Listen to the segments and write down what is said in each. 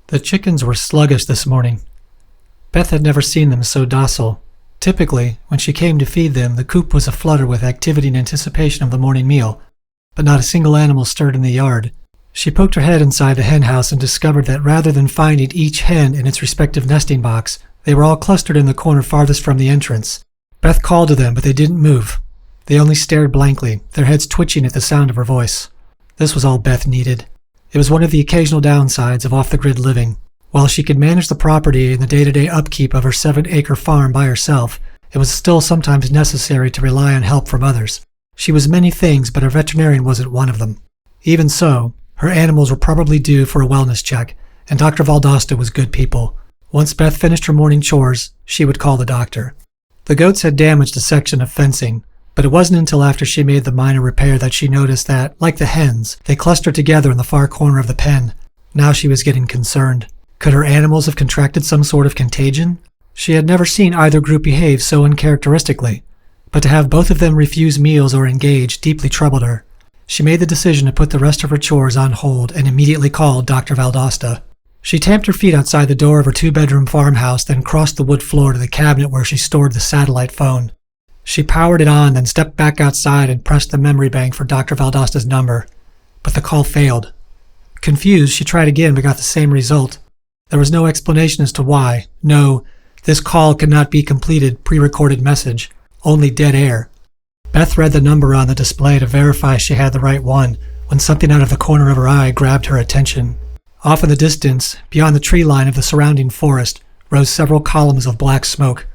The chickens were sluggish this morning. Beth had never seen them so docile. Typically, when she came to feed them, the coop was aflutter with activity and anticipation of the morning meal, but not a single animal stirred in the yard. She poked her head inside the hen house and discovered that rather than finding each hen in its respective nesting box, they were all clustered in the corner farthest from the entrance. Beth called to them, but they didn't move. They only stared blankly, their heads twitching at the sound of her voice. This was all Beth needed. It was one of the occasional downsides of off-the-grid living. While she could manage the property and the day-to-day upkeep of her 7-acre farm by herself, it was still sometimes necessary to rely on help from others. She was many things, but a veterinarian wasn't one of them. Even so, her animals were probably due for a wellness check, and Dr. Valdosta was good people. Once Beth finished her morning chores, she would call the doctor. The goats had damaged a section of fencing, but it wasn't until after she made the minor repair that she noticed that, like the hens, they clustered together in the far corner of the pen. Now she was getting concerned. Could her animals have contracted some sort of contagion? She had never seen either group behave so uncharacteristically, but to have both of them refuse meals or engage deeply troubled her. She made the decision to put the rest of her chores on hold and immediately called Dr. Valdosta. She tamped her feet outside the door of her 2-bedroom farmhouse, then crossed the wood floor to the cabinet where she stored the satellite phone. She powered it on, then stepped back outside and pressed the memory bank for Dr. Valdosta's number. But the call failed. Confused, she tried again but got the same result. There was no explanation as to why. No, this call cannot be completed, pre-recorded message. Only dead air. Beth read the number on the display to verify she had the right one, when something out of the corner of her eye grabbed her attention. Off in the distance, beyond the tree line of the surrounding forest, rose several columns of black smoke.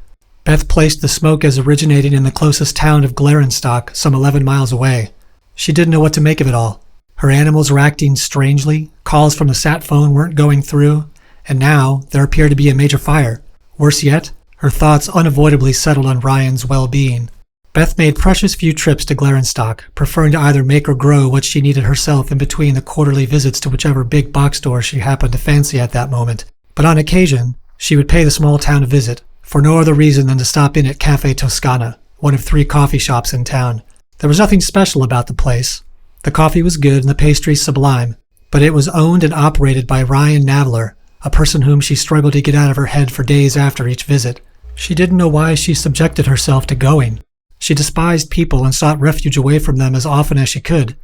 Beth placed the smoke as originating in the closest town of Glarenstock, some 11 miles away. She didn't know what to make of it all. Her animals were acting strangely, calls from the sat phone weren't going through, and now there appeared to be a major fire. Worse yet, her thoughts unavoidably settled on Ryan's well-being. Beth made precious few trips to Glarenstock, preferring to either make or grow what she needed herself in between the quarterly visits to whichever big box store she happened to fancy at that moment. But on occasion, she would pay the small town a visit, for no other reason than to stop in at Cafe Toscana, one of 3 coffee shops in town. There was nothing special about the place. The coffee was good and the pastries sublime, but it was owned and operated by Ryan Navler, a person whom she struggled to get out of her head for days after each visit. She didn't know why she subjected herself to going. She despised people and sought refuge away from them as often as she could.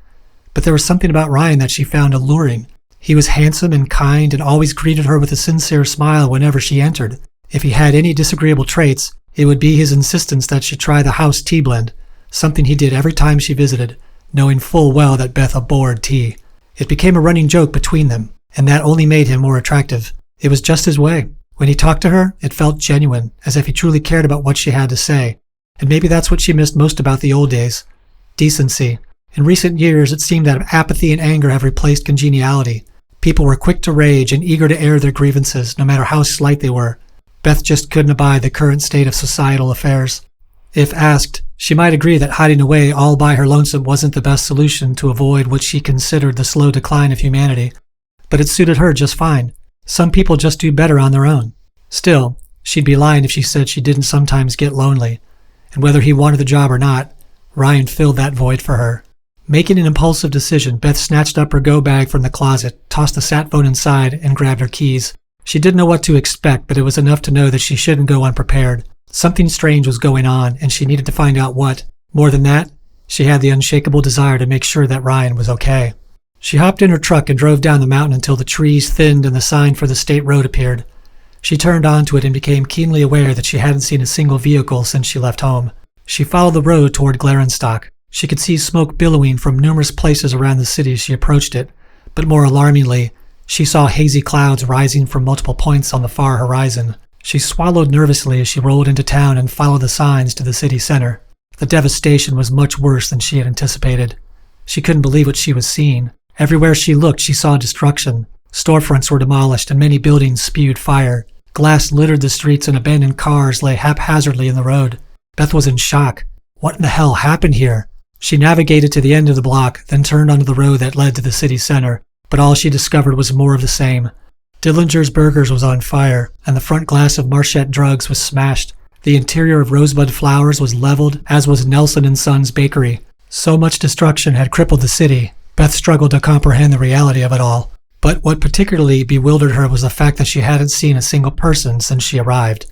But there was something about Ryan that she found alluring. He was handsome and kind and always greeted her with a sincere smile whenever she entered. If he had any disagreeable traits, it would be his insistence that she try the house tea blend, something he did every time she visited, knowing full well that Beth abhorred tea. It became a running joke between them, and that only made him more attractive. It was just his way. When he talked to her, it felt genuine, as if he truly cared about what she had to say. And maybe that's what she missed most about the old days. Decency. In recent years, it seemed that apathy and anger have replaced congeniality. People were quick to rage and eager to air their grievances, no matter how slight they were. Beth just couldn't abide the current state of societal affairs. If asked, she might agree that hiding away all by her lonesome wasn't the best solution to avoid what she considered the slow decline of humanity. But it suited her just fine. Some people just do better on their own. Still, she'd be lying if she said she didn't sometimes get lonely. And whether he wanted the job or not, Ryan filled that void for her. Making an impulsive decision, Beth snatched up her go bag from the closet, tossed the sat phone inside, and grabbed her keys. She didn't know what to expect, but it was enough to know that she shouldn't go unprepared. Something strange was going on, and she needed to find out what. More than that, she had the unshakable desire to make sure that Ryan was okay. She hopped in her truck and drove down the mountain until the trees thinned and the sign for the state road appeared. She turned onto it and became keenly aware that she hadn't seen a single vehicle since she left home. She followed the road toward Glarenstock. She could see smoke billowing from numerous places around the city as she approached it, but more alarmingly, she saw hazy clouds rising from multiple points on the far horizon. She swallowed nervously as she rolled into town and followed the signs to the city center. The devastation was much worse than she had anticipated. She couldn't believe what she was seeing. Everywhere she looked, she saw destruction. Storefronts were demolished and many buildings spewed fire. Glass littered the streets and abandoned cars lay haphazardly in the road. Beth was in shock. What in the hell happened here? She navigated to the end of the block, then turned onto the road that led to the city center. But all she discovered was more of the same. Dillinger's Burgers was on fire, and the front glass of Marchette Drugs was smashed. The interior of Rosebud Flowers was leveled, as was Nelson & Sons Bakery. So much destruction had crippled the city. Beth struggled to comprehend the reality of it all. But what particularly bewildered her was the fact that she hadn't seen a single person since she arrived.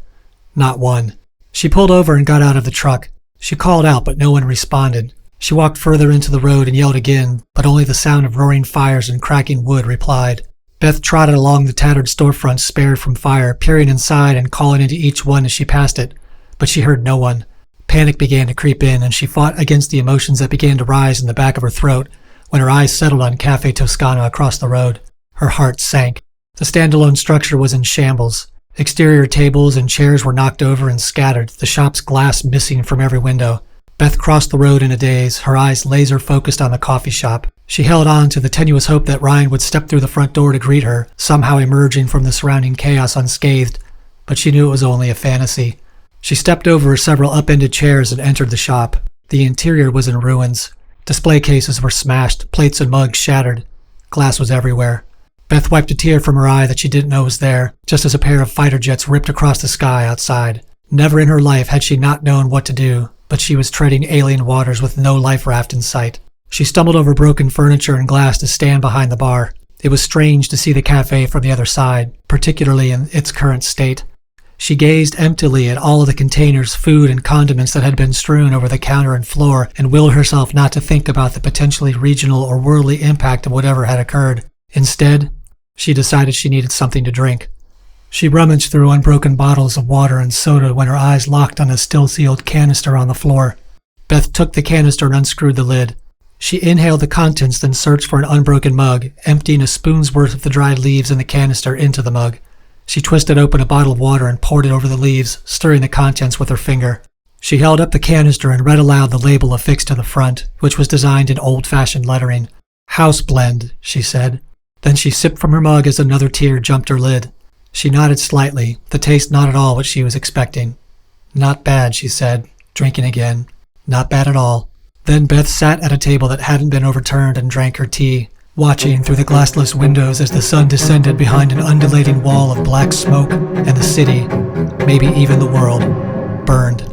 Not one. She pulled over and got out of the truck. She called out, but no one responded. She walked further into the road and yelled again, but only the sound of roaring fires and cracking wood replied. Beth trotted along the tattered storefront spared from fire, peering inside and calling into each one as she passed it, but she heard no one. Panic began to creep in, and she fought against the emotions that began to rise in the back of her throat when her eyes settled on Cafe Toscana across the road. Her heart sank. The standalone structure was in shambles. Exterior tables and chairs were knocked over and scattered, the shop's glass missing from every window. Beth crossed the road in a daze, her eyes laser-focused on the coffee shop. She held on to the tenuous hope that Ryan would step through the front door to greet her, somehow emerging from the surrounding chaos unscathed, but she knew it was only a fantasy. She stepped over several upended chairs and entered the shop. The interior was in ruins. Display cases were smashed, plates and mugs shattered. Glass was everywhere. Beth wiped a tear from her eye that she didn't know was there, just as a pair of fighter jets ripped across the sky outside. Never in her life had she not known what to do, but she was treading alien waters with no life raft in sight. She stumbled over broken furniture and glass to stand behind the bar. It was strange to see the cafe from the other side, particularly in its current state. She gazed emptily at all of the containers, food, and condiments that had been strewn over the counter and floor, and willed herself not to think about the potentially regional or worldly impact of whatever had occurred. Instead, she decided she needed something to drink. She rummaged through unbroken bottles of water and soda when her eyes locked on a still-sealed canister on the floor. Beth took the canister and unscrewed the lid. She inhaled the contents, then searched for an unbroken mug, emptying a spoon's worth of the dried leaves in the canister into the mug. She twisted open a bottle of water and poured it over the leaves, stirring the contents with her finger. She held up the canister and read aloud the label affixed to the front, which was designed in old-fashioned lettering. "House Blend," she said. Then she sipped from her mug as another tear jumped her lid. She nodded slightly, the taste not at all what she was expecting. "Not bad," she said, drinking again. "Not bad at all." Then Beth sat at a table that hadn't been overturned and drank her tea, watching through the glassless windows as the sun descended behind an undulating wall of black smoke, and the city, maybe even the world, burned.